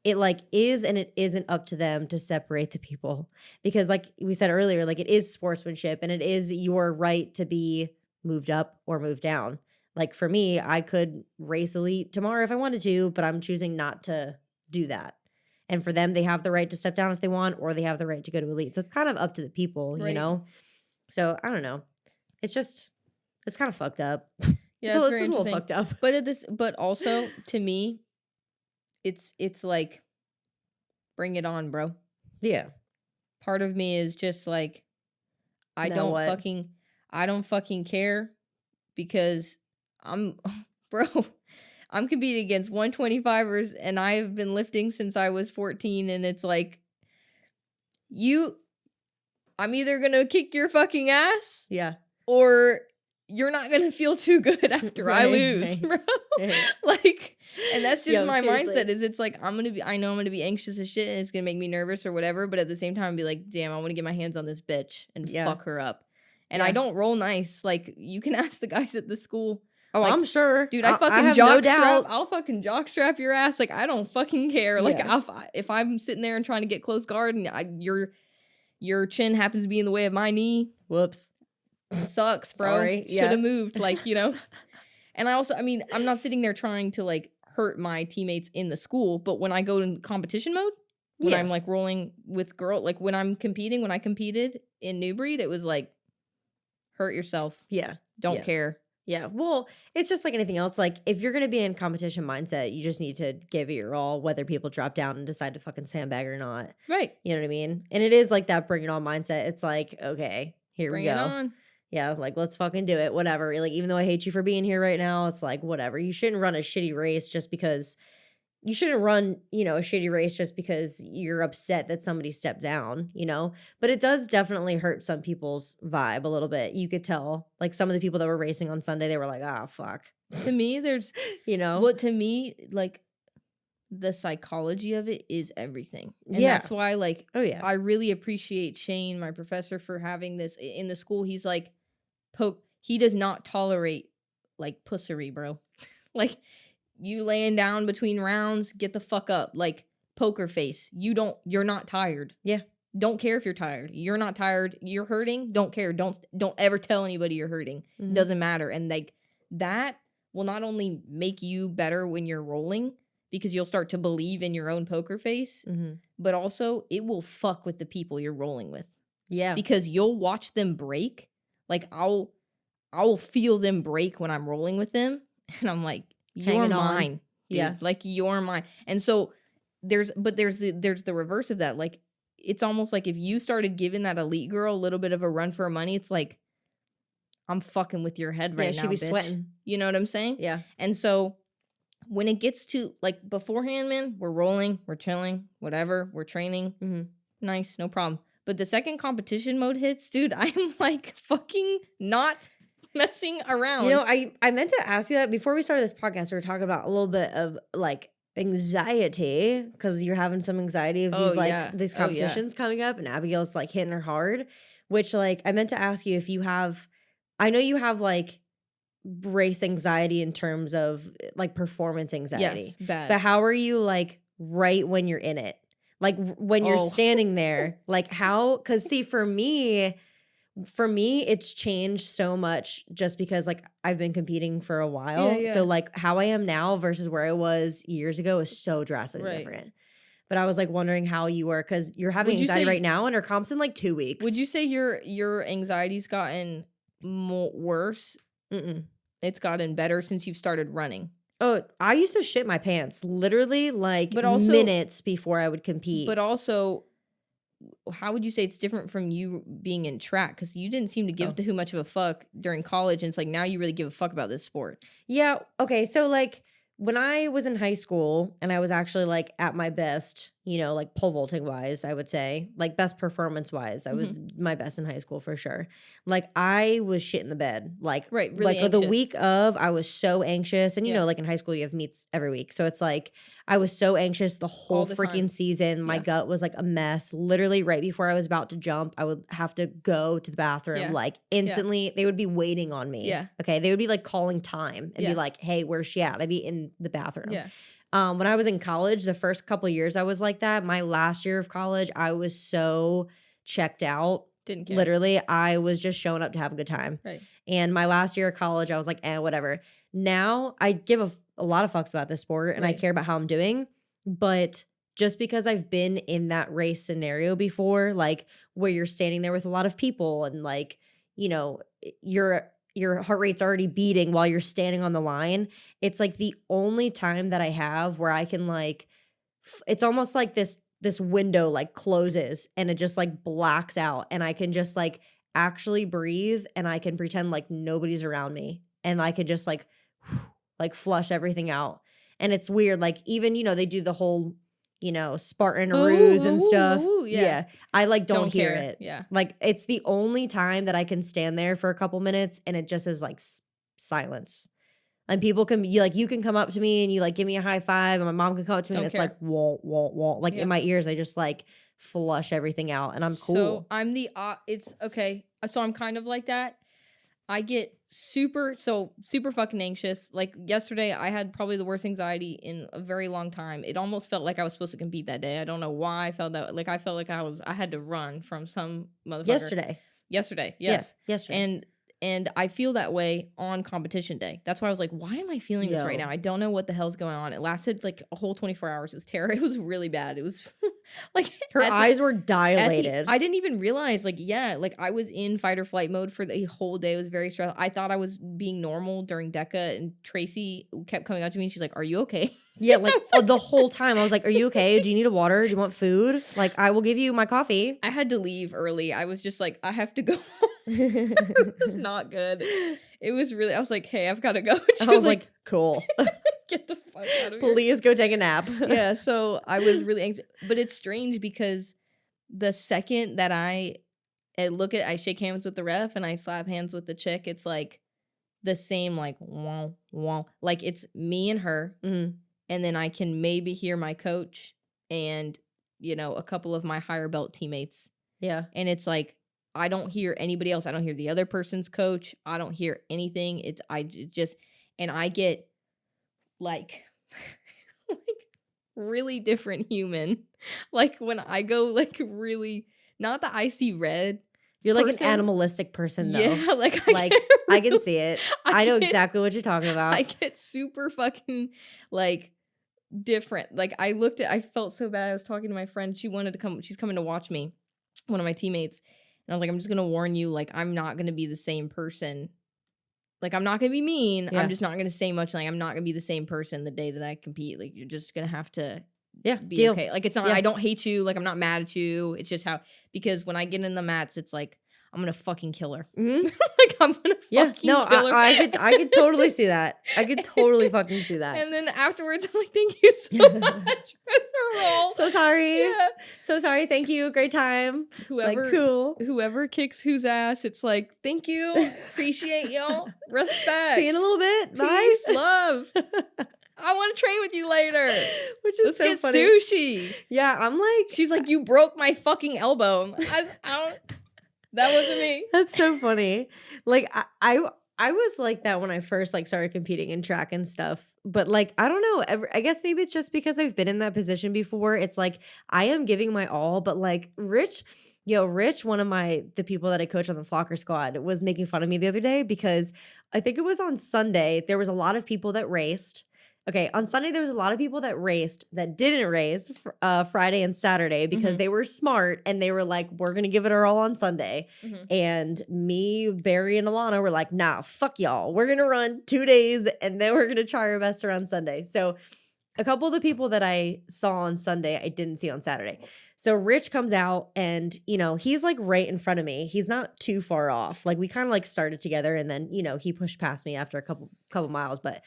Speaker 1: it like is and it isn't up to them to separate the people. Because like we said earlier, like it is sportsmanship and it is your right to be moved up or moved down. Like for me, I could race elite tomorrow if I wanted to, but I'm choosing not to do that. And for them, they have the right to step down if they want, or they have the right to go to elite. So it's kind of up to the people, you know? So I don't know. It's kind of fucked up.
Speaker 2: Yeah,
Speaker 1: so
Speaker 2: it's
Speaker 1: a little fucked up.
Speaker 2: But also to me, it's like, bring it on, bro.
Speaker 1: Yeah.
Speaker 2: Part of me is just like, I don't fucking care, because I'm competing against 125ers, and I've been lifting since I was 14, and it's like, I'm either gonna kick your fucking ass, or you're not gonna feel too good after I lose, bro. Like, and that's just my mindset. Is it's like I know I'm gonna be anxious as shit, and it's gonna make me nervous or whatever. But at the same time, I'll be like, damn, I want to get my hands on this bitch and fuck her up. And I don't roll nice. Like, you can ask the guys at the school.
Speaker 1: Oh,
Speaker 2: like,
Speaker 1: I'm sure,
Speaker 2: dude. I fucking jockstrap. I'll fucking jockstrap your ass. Like, I don't fucking care. Like, if I'm sitting there and trying to get close guard, and your chin happens to be in the way of my knee,
Speaker 1: whoops.
Speaker 2: Sucks, bro.
Speaker 1: Sorry.
Speaker 2: Should have moved, like, you know. And I'm not sitting there trying to like hurt my teammates in the school, but when I go in competition mode, when I'm like rolling with like when I competed in New Breed, it was like, hurt yourself. Don't care.
Speaker 1: Yeah. Well, it's just like anything else. Like, if you're going to be in competition mindset, you just need to give it your all, whether people drop down and decide to fucking sandbag or not.
Speaker 2: Right.
Speaker 1: You know what I mean? And it is like that bring it on mindset. It's like, okay, here we go.
Speaker 2: Bring it on.
Speaker 1: Yeah, like, let's fucking do it, whatever. Like, even though I hate you for being here right now, it's like, whatever. You shouldn't run a shitty race just because you shouldn't run, you know, a shitty race just because you're upset that somebody stepped down, you know? But it does definitely hurt some people's vibe a little bit. You could tell, like, some of the people that were racing on Sunday, they were like, ah, fuck.
Speaker 2: To me, there's,
Speaker 1: you know?
Speaker 2: Well, to me, like, the psychology of it is everything. And that's why, like, I really appreciate Shane, my professor, for having this in the school. He's like, he does not tolerate like pussery, bro. Like, you laying down between rounds, get the fuck up. Like, poker face. You're not tired.
Speaker 1: Yeah.
Speaker 2: Don't care if you're tired. You're not tired. You're hurting. Don't care. Don't ever tell anybody you're hurting.
Speaker 1: Mm-hmm.
Speaker 2: Doesn't matter. And like, that will not only make you better when you're rolling, because you'll start to believe in your own poker face, but also it will fuck with the people you're rolling with.
Speaker 1: Yeah.
Speaker 2: Because you'll watch them break. Like, I'll feel them break when I'm rolling with them, and I'm like, you're mine. Dude. Yeah. Like, you're mine. And so there's the reverse of that. Like, it's almost like if you started giving that elite girl a little bit of a run for her money, it's like, I'm fucking with your head right now,
Speaker 1: she'd be
Speaker 2: bitch.
Speaker 1: sweating.
Speaker 2: You know what I'm saying?
Speaker 1: Yeah.
Speaker 2: And so when it gets to, like, beforehand, man, we're rolling, we're chilling, whatever, we're training. Nice, no problem. But the second competition mode hits, dude, I'm like fucking not messing around.
Speaker 1: You know, I meant to ask you that before we started this podcast. We were talking about a little bit of like anxiety, because you're having some anxiety of these these competitions coming up, and Abigail's like hitting her hard, which like I meant to ask you if you have, I know you have like race anxiety in terms of like performance anxiety.
Speaker 2: Yes, bad.
Speaker 1: But how are you like right when you're in it? Like when you're standing there, like how, because see, for me, For me, it's changed so much just because like I've been competing for a while.
Speaker 2: Yeah.
Speaker 1: So like how I am now versus where I was years ago is so drastically
Speaker 2: Right.
Speaker 1: different. But I was like wondering how you were because you're having
Speaker 2: Would you
Speaker 1: anxiety
Speaker 2: say-
Speaker 1: right now and our comp's in like 2 weeks.
Speaker 2: Would you say your anxiety's gotten worse?
Speaker 1: Mm-mm.
Speaker 2: It's gotten better since you've started running.
Speaker 1: Oh, I used to shit my pants literally like
Speaker 2: But also-
Speaker 1: minutes before I would compete.
Speaker 2: But also, how would you say it's different from you being in track? Because you didn't seem to give too much of a fuck during college, and it's like now you really give a fuck about this sport.
Speaker 1: Yeah. Okay. So like when I was in high school and I was actually like at my best, you know, like pole vaulting wise, I would say, like best performance wise, I was my best in high school for sure. Like I was shit in the bed. Like,
Speaker 2: Right, really
Speaker 1: like the
Speaker 2: anxious.
Speaker 1: week of, I was so anxious. And you
Speaker 2: Yeah.
Speaker 1: know, like in high school, you have meets every week. So it's like I was so anxious the whole
Speaker 2: All the
Speaker 1: freaking
Speaker 2: time.
Speaker 1: season. My
Speaker 2: Yeah.
Speaker 1: gut was like a mess. Literally right before I was about to jump, I would have to go to the bathroom
Speaker 2: Yeah.
Speaker 1: like instantly. They would be waiting on me.
Speaker 2: Yeah.
Speaker 1: Okay. They would be like calling time and be
Speaker 2: Yeah.
Speaker 1: like, hey, where's she at? I'd be in the bathroom.
Speaker 2: Yeah.
Speaker 1: When I was in college, the first couple years I was like that. My last year of college, I was so checked out.
Speaker 2: Didn't care.
Speaker 1: Literally, I was just showing up to have a good time.
Speaker 2: Right.
Speaker 1: And my last year of college, I was like, whatever. Now I give a lot of fucks about this sport and I
Speaker 2: Right.
Speaker 1: care about how I'm doing. But just because I've been in that race scenario before, like where you're standing there with a lot of people and like, you know, your heart rate's already beating while you're standing on the line. It's like the only time that I have where I can like, it's almost like this window like closes and it just like blacks out and I can just like actually breathe and I can pretend like nobody's around me and I could just like flush everything out. And it's weird. Like even, you know, they do the whole, you know, Spartan ruse and stuff.
Speaker 2: Yeah.
Speaker 1: I like don't hear
Speaker 2: care.
Speaker 1: it.
Speaker 2: Yeah.
Speaker 1: Like it's the only time that I can stand there for a couple minutes and it just is like silence. And people can be like, you can come up to me and you like give me a high five and my mom can come up to me
Speaker 2: Don't
Speaker 1: and it's
Speaker 2: care.
Speaker 1: like, whoa, whoa, whoa. Like
Speaker 2: Yeah.
Speaker 1: in my ears, I just like flush everything out and I'm cool.
Speaker 2: So I'm the it's okay. So I'm kind of like that. I get super fucking anxious. Like yesterday, I had probably the worst anxiety in a very long time. It almost felt like I was supposed to compete that day. I don't know why I felt that. Like I felt like I had to run from some motherfucker. Yesterday, yes.
Speaker 1: Yeah, yesterday.
Speaker 2: And I feel that way on competition day. That's why I was like, why am I feeling this right now? I don't know what the hell's going on. It lasted like a whole 24 hours. It was terrible. It was really bad. It was like
Speaker 1: Her eyes were dilated.
Speaker 2: I didn't even realize, like, like I was in fight or flight mode for the whole day. It was very stressful. I thought I was being normal during DECA, and Tracy kept coming up to me and she's like, are you okay?
Speaker 1: Yeah, like the whole time I was like, are you okay? Do you need a water? Do you want food? Like, I will give you my coffee.
Speaker 2: I had to leave early. I was just like, I have to go. It was not good. It was really, I was like, hey, I've got to go.
Speaker 1: I was like, cool.
Speaker 2: Get the fuck out of here.
Speaker 1: Please go take a nap.
Speaker 2: Yeah, so I was really anxious. But it's strange because the second that I shake hands with the ref and I slap hands with the chick, it's like the same, like, wah, wah. Like it's me and her.
Speaker 1: Mm-hmm.
Speaker 2: And then I can maybe hear my coach and, you know, a couple of my higher belt teammates.
Speaker 1: Yeah.
Speaker 2: And it's like, I don't hear anybody else. I don't hear the other person's coach. I don't hear anything. I get like, like really different human. Like when I go like really, not that I see red.
Speaker 1: You're like an animalistic person though.
Speaker 2: Yeah, like
Speaker 1: I can see it. I know exactly what you're talking about.
Speaker 2: I get super fucking like different. Like I felt so bad. I was talking to my friend. She wanted to come. She's coming to watch me, one of my teammates. And I was like, I'm just going to warn you, like, I'm not going to be the same person. Like, I'm not going to be mean.
Speaker 1: Yeah.
Speaker 2: I'm just not going to say much. Like, I'm not going to be the same person the day that I compete. Like, you're just going to have to be
Speaker 1: deal.
Speaker 2: okay. Like, it's not, I don't hate you. Like, I'm not mad at you. It's just because when I get in the mats, it's like, I'm going to fucking kill her.
Speaker 1: Mm-hmm.
Speaker 2: Like, I'm going to fucking kill her.
Speaker 1: I could totally see that. I could totally fucking see that.
Speaker 2: And then afterwards, I'm like, thank you so much for the role.
Speaker 1: So sorry.
Speaker 2: Yeah.
Speaker 1: So sorry. Thank you. Great time. Whoever
Speaker 2: kicks whose ass, it's like, thank you. Appreciate y'all. Respect.
Speaker 1: See you in a little bit.
Speaker 2: Peace,
Speaker 1: Bye.
Speaker 2: love. I want to train with you later.
Speaker 1: Which is
Speaker 2: Let's
Speaker 1: so
Speaker 2: get
Speaker 1: funny.
Speaker 2: sushi.
Speaker 1: Yeah, I'm like,
Speaker 2: she's like, you broke my fucking elbow. I don't. That wasn't me.
Speaker 1: That's so funny. Like I was like that when I first like started competing in track and stuff. But like, I don't know. I guess maybe it's just because I've been in that position before. It's like I am giving my all, but like Rich Yo, Rich, one of the people that I coach on the Flocker squad, was making fun of me the other day because I think it was on Sunday. There was a lot of people that raced. Okay, on Sunday there was a lot of people that raced that didn't race Friday and Saturday because they were smart and they were like, "We're gonna give it our all on Sunday." And me, Barry, and Alana were like, "Nah, fuck y'all. We're gonna run 2 days and then we're gonna try our best around Sunday." So a couple of the people that I saw on Sunday, I didn't see on Saturday. So Rich comes out and, he's like right in front of me. He's not too far off. Like we kind of like started together and then, he pushed past me after a couple miles, but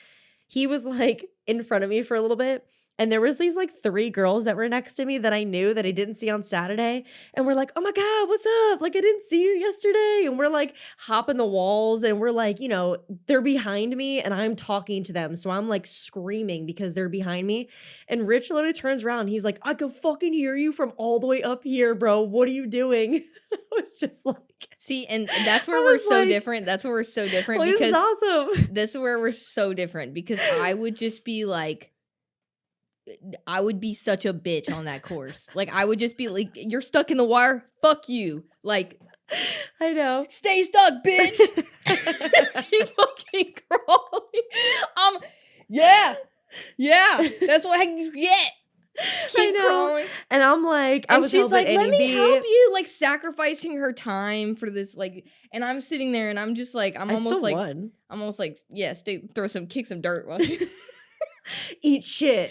Speaker 1: he was like in front of me for a little bit. And there was these like 3 girls that were next to me that I knew that I didn't see on Saturday. And we're like, "Oh my God, what's up? Like, I didn't see you yesterday." And we're like hopping the walls and we're like, they're behind me and I'm talking to them. So I'm like screaming because they're behind me. And Rich literally turns around. He's like, "I can fucking hear you from all the way up here, bro. What are you doing?" I was just like,
Speaker 2: see, and that's where we're so different. That's where we're so different
Speaker 1: well,
Speaker 2: because
Speaker 1: this is awesome.
Speaker 2: this is where we're so different because I would just be like, I would be such a bitch on that course. Like, I would just be like, "You're stuck in the wire. Fuck you." Like,
Speaker 1: I know.
Speaker 2: "Stay stuck, bitch." Keep fucking crawling. Yeah. That's what I get. Keep crawling.
Speaker 1: And I'm like,
Speaker 2: and she's like, "Let me help you," like sacrificing her time for this, like, and I'm sitting there and I'm just like, I'm almost like, yeah, kick some dirt while
Speaker 1: eat shit.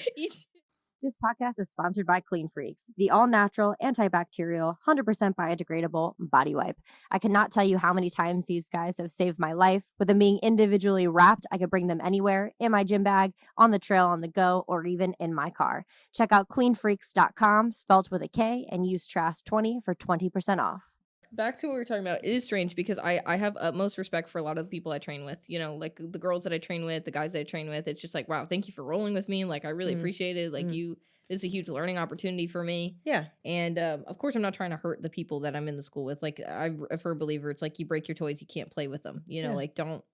Speaker 3: This podcast is sponsored by Clean Freaks, the all-natural, antibacterial, 100% biodegradable body wipe. I cannot tell you how many times these guys have saved my life. With them being individually wrapped, I could bring them anywhere, in my gym bag, on the trail, on the go, or even in my car. Check out cleanfreaks.com, spelled with a K, and use TRASH20 for 20% off.
Speaker 2: Back to what we were talking about, it is strange because I have utmost respect for a lot of the people I train with, like the girls that I train with, the guys that I train with. It's just like, wow, thank you for rolling with me. Like, I really appreciate it. Like, this is a huge learning opportunity for me.
Speaker 1: Yeah.
Speaker 2: And of course, I'm not trying to hurt the people that I'm in the school with. Like, I'm a firm believer. It's like, you break your toys, you can't play with them. Like, don't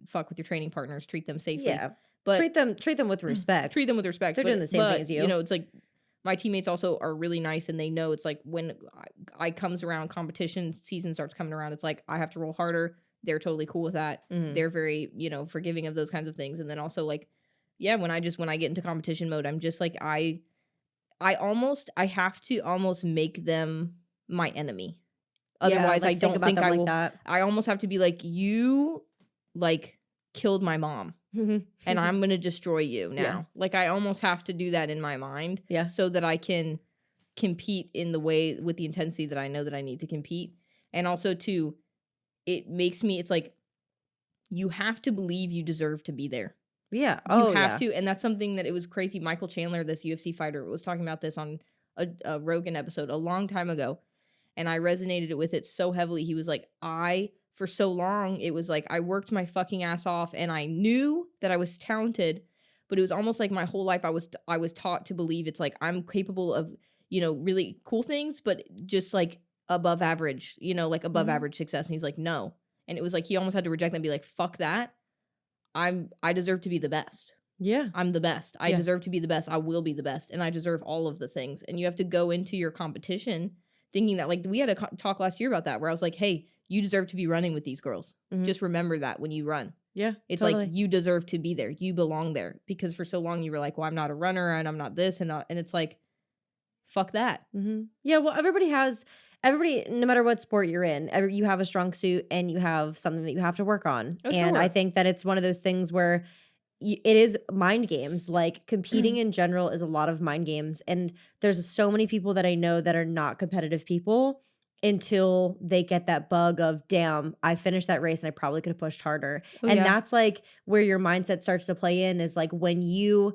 Speaker 2: fuck with your training partners. Treat them safely.
Speaker 1: Yeah.
Speaker 2: But
Speaker 1: treat them with respect.
Speaker 2: Treat them with respect.
Speaker 1: They're doing the same thing as you.
Speaker 2: It's like, my teammates also are really nice and they know it's like when I comes around, competition season starts coming around, it's like I have to roll harder. They're totally cool with that. They're very, forgiving of those kinds of things. And then also like, yeah, when I get into competition mode, I'm just like, I have to almost make them my enemy. Otherwise, I don't think I will. I almost have to be like, "You like killed my mom. And I'm going to destroy you now." Yeah. Like, I almost have to do that in my mind.
Speaker 1: Yeah.
Speaker 2: So that I can compete in the way with the intensity that I know that I need to compete. And also, too, it's like, you have to believe you deserve to be there.
Speaker 1: Yeah.
Speaker 2: You have to. And that's something that it was crazy. Michael Chandler, this UFC fighter, was talking about this on a Rogan episode a long time ago. And I resonated with it so heavily. He was like, for so long, it was like I worked my fucking ass off and I knew that I was talented, but it was almost like my whole life I was taught to believe it's like I'm capable of, really cool things, but just like above average, like above average success. And he's like, no. And it was like he almost had to reject that and be like, fuck that. I deserve to be the best.
Speaker 1: Yeah.
Speaker 2: I'm the best. I deserve to be the best. I will be the best. And I deserve all of the things. And you have to go into your competition thinking that, like, we had a talk last year about that where I was like, hey, you deserve to be running with these girls. Just remember that when you run.
Speaker 1: Yeah.
Speaker 2: It's totally. Like, you deserve to be there. You belong there. Because for so long you were like, well, I'm not a runner and I'm not this and it's like, fuck that.
Speaker 1: Yeah. Well, everybody, no matter what sport you're in, you have a strong suit and you have something that you have to work on. And I think that it's one of those things where it is mind games. Like, competing in general is a lot of mind games. And there's so many people that I know that are not competitive people until they get that bug of, damn, I finished that race and I probably could have pushed harder. That's like where your mindset starts to play in, is like when you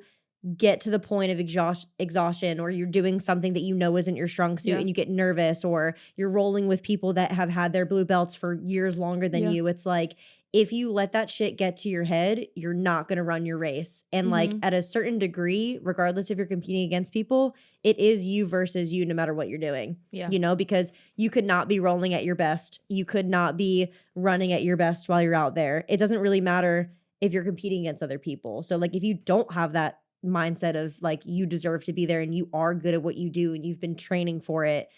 Speaker 1: get to the point of exhaustion, or you're doing something that isn't your strong suit and you get nervous, or you're rolling with people that have had their blue belts for years longer than you. It's like, if you let that shit get to your head, you're not going to run your race. And like, at a certain degree, regardless if you're competing against people, it is you versus you no matter what you're doing. Yeah. Because you could not be rolling at your best. You could not be running at your best while you're out there. It doesn't really matter if you're competing against other people. So like, if you don't have that mindset of like, you deserve to be there and you are good at what you do and you've been training for it,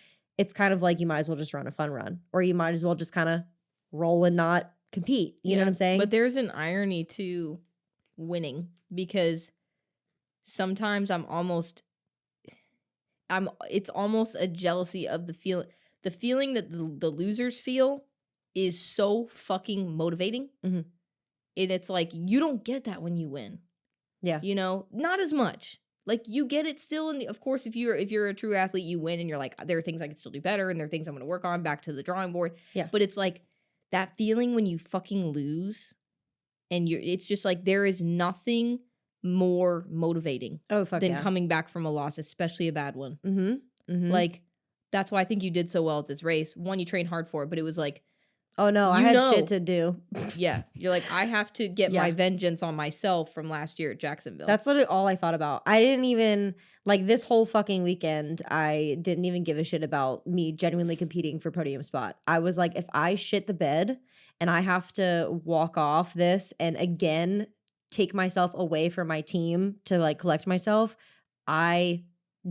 Speaker 1: it's kind of like you might as well just run a fun run, or you might as well just kind of roll and not compete. You know what I'm saying?
Speaker 2: But there's an irony to winning, because sometimes it's almost a jealousy of the feeling that the losers feel is so fucking motivating.
Speaker 1: Mhm.
Speaker 2: And it's like, you don't get that when you win.
Speaker 1: Yeah.
Speaker 2: You know, not as much. Like, you get it still. And of course, if you're a true athlete, you win and you're like, there are things I can still do better, and there are things I'm going to work on, back to the drawing board.
Speaker 1: Yeah.
Speaker 2: But it's like that feeling when you fucking lose, and it's just like, there is nothing more motivating than coming back from a loss, especially a bad one.
Speaker 1: Mm-hmm. Mm-hmm.
Speaker 2: Like, that's why I think you did so well at this race. One, you trained hard for it, but it was like,
Speaker 1: oh no, I had shit to do.
Speaker 2: Yeah. You're like, I have to get my vengeance on myself from last year at Jacksonville.
Speaker 1: That's literally all I thought about. I didn't even, like, this whole fucking weekend, I didn't even give a shit about me genuinely competing for podium spot. I was like, if I shit the bed and I have to walk off this and again take myself away from my team to like collect myself, I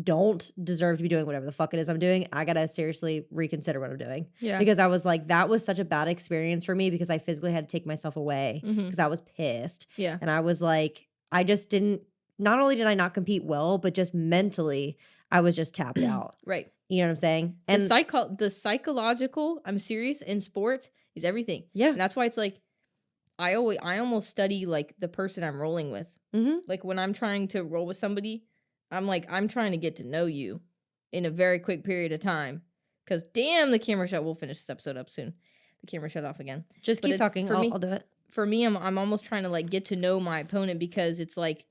Speaker 1: don't deserve to be doing whatever the fuck it is I'm doing. I gotta seriously reconsider what I'm doing.
Speaker 2: Yeah.
Speaker 1: Because I was like, that was such a bad experience for me, because I physically had to take myself away because I was pissed.
Speaker 2: Yeah.
Speaker 1: And I was like, I just didn't, not only did I not compete well, but just mentally, I was just tapped out.
Speaker 2: Right.
Speaker 1: You know what I'm saying? And
Speaker 2: the psychological, I'm serious, in sports is everything.
Speaker 1: Yeah.
Speaker 2: And that's why it's like, I almost study like the person I'm rolling with.
Speaker 1: Mm-hmm.
Speaker 2: Like, when I'm trying to roll with somebody, I'm like, I'm trying to get to know you in a very quick period of time. Because damn, the camera shut. We'll finish this episode up soon. The camera shut off again.
Speaker 1: Just keep talking. I'll do it.
Speaker 2: For me, I'm almost trying to like get to know my opponent, because it's like,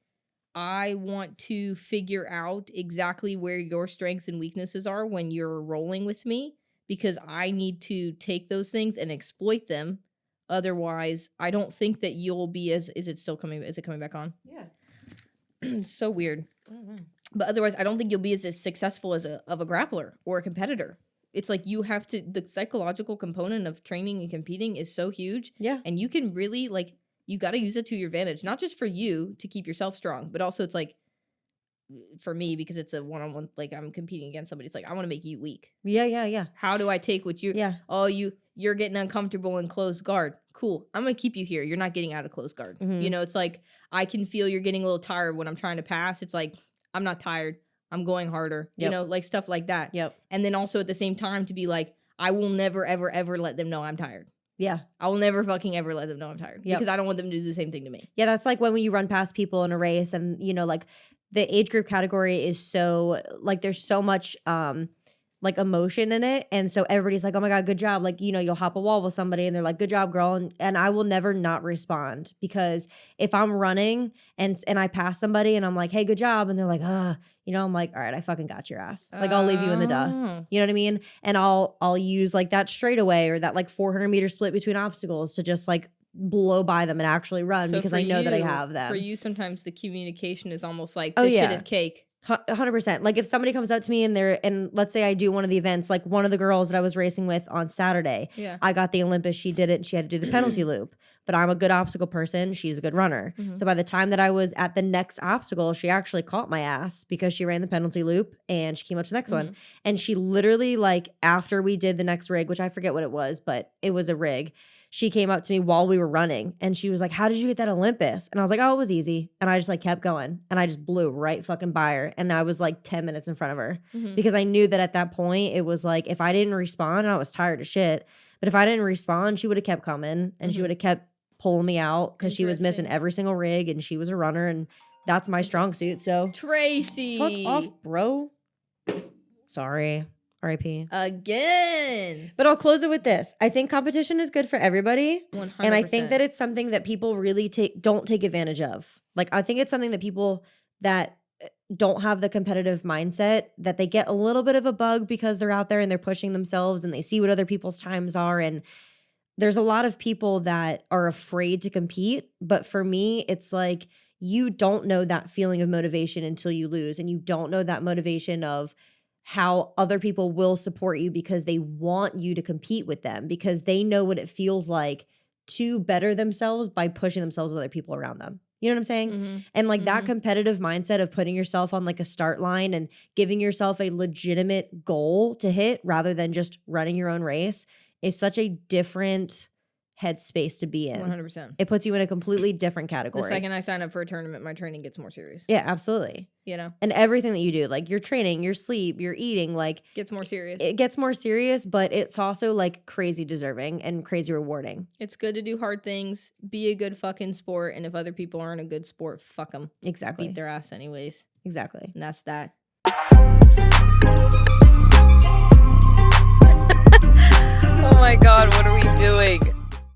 Speaker 2: I want to figure out exactly where your strengths and weaknesses are when you're rolling with me, because I need to take those things and exploit them. Otherwise, I don't think that you'll be is it coming back on?
Speaker 1: Yeah.
Speaker 2: It's so weird.
Speaker 1: Mm-hmm.
Speaker 2: But otherwise, I don't think you'll be as successful as a grappler or a competitor. It's like, you have to, the psychological component of training and competing is so huge.
Speaker 1: Yeah.
Speaker 2: And you can really, like, you got to use it to your advantage, not just for you to keep yourself strong, but also it's like, for me, because it's a one-on-one, like, I'm competing against somebody. It's like, I want to make you weak.
Speaker 1: Yeah.
Speaker 2: How do I take what you, you're getting uncomfortable in closed guard. Cool. I'm going to keep you here. You're not getting out of closed guard.
Speaker 1: Mm-hmm.
Speaker 2: You know, it's like, I can feel you're getting a little tired when I'm trying to pass. It's like, I'm not tired. I'm going harder.
Speaker 1: Yep.
Speaker 2: You know, like stuff like that.
Speaker 1: Yep.
Speaker 2: And then also at the same time to be like, I will never, ever, ever let them know I'm tired.
Speaker 1: Yeah.
Speaker 2: I will never fucking ever let them know I'm tired.
Speaker 1: Yep.
Speaker 2: Because I don't want them to do the same thing to me.
Speaker 1: Yeah, that's like when you run past people in a race, and, you know, like, the age group category is so, like, there's so much like emotion in it, and so everybody's like, oh my god, good job. Like, you know, you'll hop a wall with somebody and they're like, good job, girl, and I will never not respond, because if I'm running and I pass somebody and I'm like, hey, good job, and they're like, you know, I'm like, all right, I fucking got your ass. Like, I'll leave you in the dust. You know what I mean? And I'll use like that straightaway or that like 400-meter split between obstacles to just like blow by them and actually run, because I know that I have them.
Speaker 2: For you, sometimes the communication is almost like,
Speaker 1: this
Speaker 2: shit is cake.
Speaker 1: 100%. Like, if somebody comes up to me and let's say I do one of the events, like one of the girls that I was racing with on Saturday, I got the Olympus, she did it, and she had to do the penalty loop. But I'm a good obstacle person. She's a good runner. Mm-hmm. So by the time that I was at the next obstacle, she actually caught my ass because she ran the penalty loop and she came up to the next one. And she literally, like, after we did the next rig, which I forget what it was, but it was a rig, she came up to me while we were running and she was like, how did you hit that Olympus? And I was like, oh, it was easy. And I just like kept going and I just blew right fucking by her. And I was like 10 minutes in front of her because I knew that at that point it was like, if I didn't respond, and I was tired as shit, but if I didn't respond, she would have kept coming and she would have kept pulling me out because she was missing every single rig and she was a runner and that's my strong suit. So
Speaker 2: Tracy,
Speaker 1: fuck off, bro. Sorry. R.I.P.
Speaker 2: Again.
Speaker 1: But I'll close it with this. I think competition is good for everybody.
Speaker 2: 100%.
Speaker 1: And I think that it's something that people really don't take advantage of. Like, I think it's something that people that don't have the competitive mindset, that they get a little bit of a bug because they're out there and they're pushing themselves and they see what other people's times are. And there's a lot of people that are afraid to compete. But for me, it's like, you don't know that feeling of motivation until you lose. And you don't know that motivation of how other people will support you because they want you to compete with them, because they know what it feels like to better themselves by pushing themselves with other people around them. You know what I'm saying?
Speaker 2: Mm-hmm.
Speaker 1: And like that competitive mindset of putting yourself on like a start line and giving yourself a legitimate goal to hit rather than just running your own race is such a different headspace to be in.
Speaker 2: 100%.
Speaker 1: It puts you in a completely different category.
Speaker 2: The second I sign up for a tournament, my training gets more serious.
Speaker 1: Yeah, absolutely.
Speaker 2: You know?
Speaker 1: And everything that you do, like your training, your sleep, your eating, like
Speaker 2: gets more serious.
Speaker 1: It gets more serious, but it's also like crazy deserving and crazy rewarding.
Speaker 2: It's good to do hard things, be a good fucking sport, and if other people aren't a good sport, fuck them.
Speaker 1: Exactly.
Speaker 2: Beat their ass anyways.
Speaker 1: Exactly.
Speaker 2: And that's that.